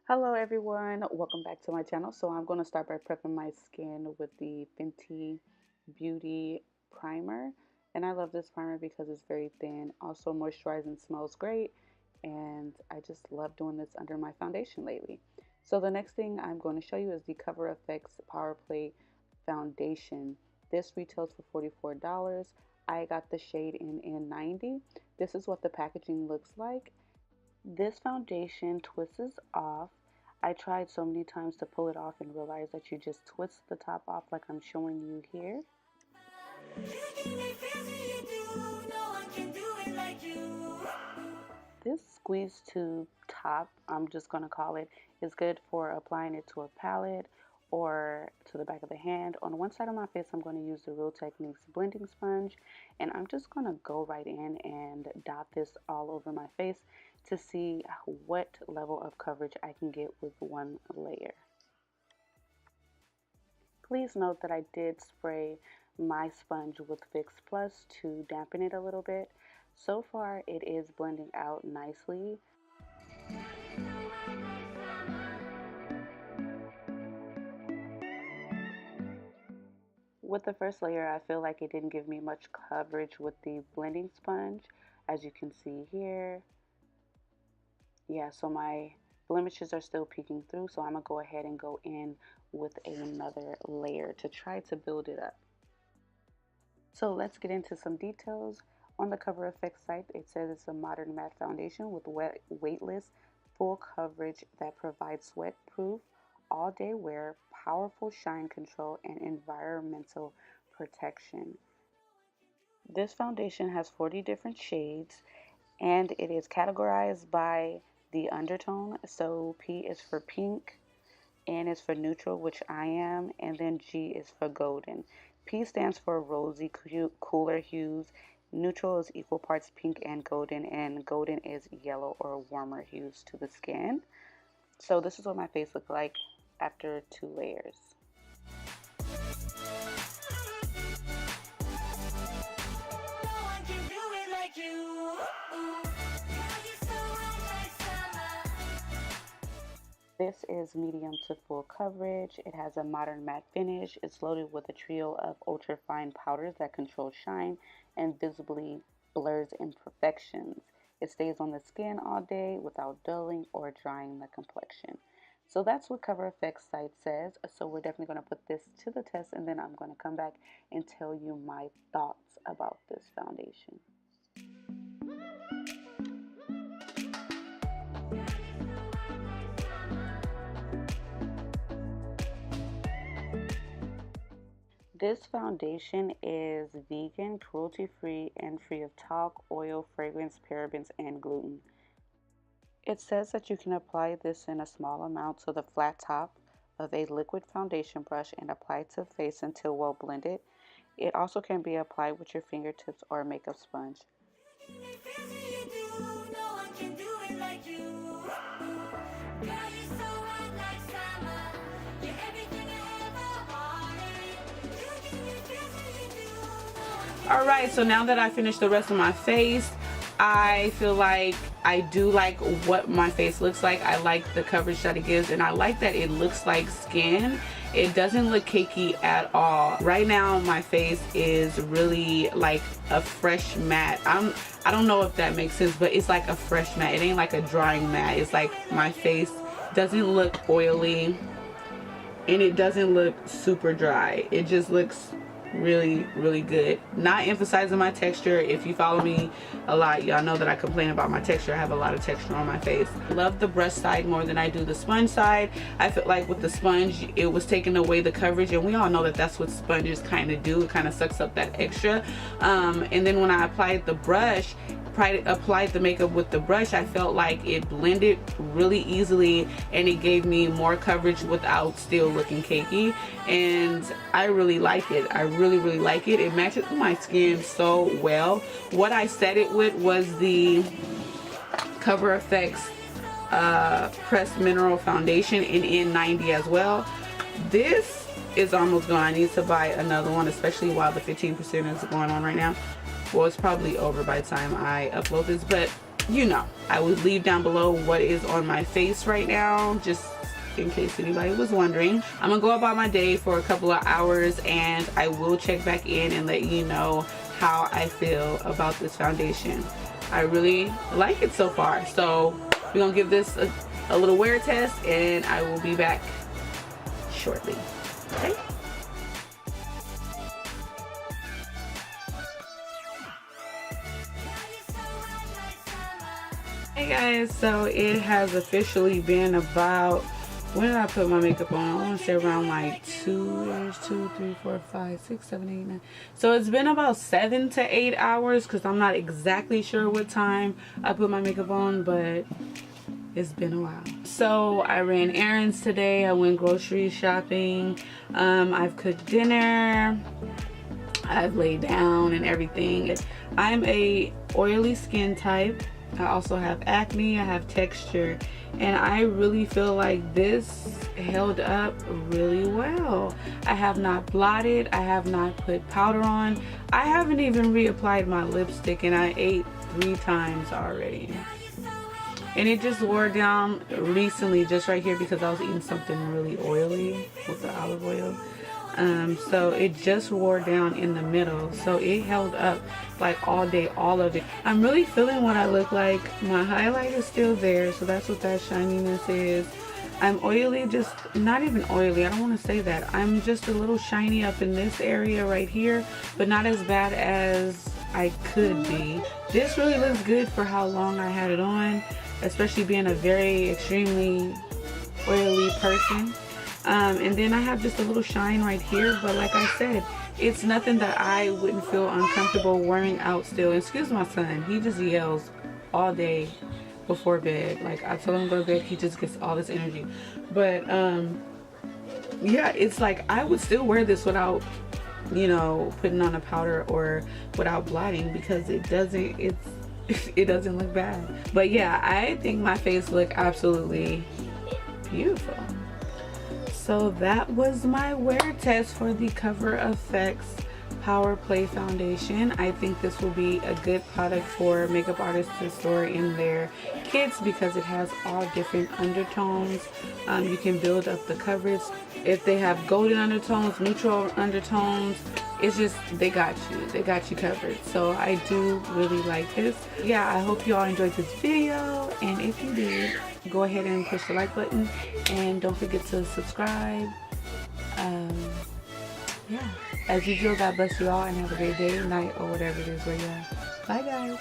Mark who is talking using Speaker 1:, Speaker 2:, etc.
Speaker 1: Hello everyone, welcome back to my channel. So I'm going to start by prepping my skin with the Fenty Beauty primer, and I love this primer because it's very thin, also moisturizing, smells great, and I just love doing this under my foundation lately. So the next thing I'm going to show you is the Cover FX Power Play foundation. This retails for $44. I got the shade in N90. This is what the packaging looks like. This foundation twists off. I tried so many times to pull it off and realized that you just twist the top off like I'm showing you here. This squeeze tube top, I'm just going to call it, is good for applying it to a palette or to the back of the hand. On one side of my face, I'm going to use the Real Techniques blending sponge, and I'm just going to go right in and dot this all over my face to see what level of coverage I can get with one layer. Please note that I did spray my sponge with Fix Plus to dampen it a little bit. So far it is blending out nicely. With the first layer, I feel like it didn't give me much coverage with the blending sponge, as you can see here. Yeah, so my blemishes are still peeking through, so I'm gonna go ahead and go in with another layer to try to build it up. So let's get into some details. On the Cover FX site, it says it's a modern matte foundation with weightless, full coverage that provides sweat-proof, all-day wear, powerful shine control, and environmental protection. This foundation has 40 different shades, and it is categorized by the undertone. So P is for pink, N is for neutral, which I am, and then G is for golden. P stands for rosy, cooler hues. Neutral is equal parts pink and golden is yellow or warmer hues to the skin. So this is what my face looks like after 2 layers. This is medium to full coverage. It has a modern matte finish. It's loaded with a trio of ultra fine powders that control shine and visibly blurs imperfections. It stays on the skin all day without dulling or drying the complexion. So that's what Cover FX site says. So we're definitely going to put this to the test, and then I'm going to come back and tell you my thoughts about this foundation. This foundation is vegan, cruelty-free, and free of talc, oil, fragrance, parabens, and gluten. It says that you can apply this in a small amount to the flat top of a liquid foundation brush and apply to face until well blended. It also can be applied with your fingertips or a makeup sponge. Alright, so now that I finished the rest of my face, I feel like I do like what my face looks like. I like the coverage that it gives, and I like that it looks like skin. It doesn't look cakey at all. Right now my face is really like a fresh matte. I don't know if that makes sense, but it's like a fresh matte. It ain't like a drying matte. It's like my face doesn't look oily and it doesn't look super dry. It just looks really good. Not emphasizing my texture. If you follow me a lot, y'all know that I complain about my texture. I have a lot of texture on my face. I love the brush side more than I do the sponge side. I feel like with the sponge it was taking away the coverage, and we all know that that's what sponges kind of do. It kind of sucks up that extra, and then when I applied the makeup with the brush, I felt like it blended really easily and it gave me more coverage without still looking cakey, and I really like it. I really like it. It matches my skin so well. What I set it with was the Cover FX Pressed Mineral Foundation in N90 as well. This is almost gone. I need to buy another one, especially while the 15% is going on right now. Well, it's probably over by the time I upload this, but you know, I would leave down below what is on my face right now, just in case anybody was wondering. I'm gonna go about my day for a couple of hours, and I will check back in and let you know how I feel about this foundation. I really like it so far, so we're gonna give this a little wear test, and I will be back shortly. Okay. Hey guys, so it has officially been about, when did I put my makeup on? I want to say around like 2, 3, 4, 5, 6, 7, 8, 9. So it's been about 7 to 8 hours, because I'm not exactly sure what time I put my makeup on, but it's been a while. So I ran errands today. I went grocery shopping. I've cooked dinner. I've laid down and everything. I'm a oily skin type. I also have acne, I have texture, and I really feel like this held up really well. I have not blotted, I have not put powder on, I haven't even reapplied my lipstick, and I ate 3 times already. And it just wore down recently, just right here, because I was eating something really oily with the olive oil. So it just wore down in the middle, so it held up like all day, all of it. I'm really feeling what I look like. My highlight is still there, so that's what that shininess is. I'm oily, just not even oily, I don't want to say that. I'm just a little shiny up in this area right here, but not as bad as I could be. This really looks good for how long I had it on, especially being a very extremely oily person. And then I have just a little shine right here, but like I said, it's nothing that I wouldn't feel uncomfortable wearing out still. Excuse my son, he just yells all day before bed. Like, I tell him to go to bed, he just gets all this energy. But yeah, it's like I would still wear this without, you know, putting on a powder or without blotting, because it doesn't look bad. But yeah, I think my face looked absolutely beautiful. So that was my wear test for the Cover FX Power Play Foundation. I think this will be a good product for makeup artists to store in their kits, because it has all different undertones. You can build up the coverage. If they have golden undertones, neutral undertones, it's just, they got you covered. So I do really like this. Yeah, I hope you all enjoyed this video, and if you did, go ahead and push the like button, and don't forget to subscribe. Yeah, as usual, God bless you all, and have a great day, night, or whatever it is where you are. Bye guys.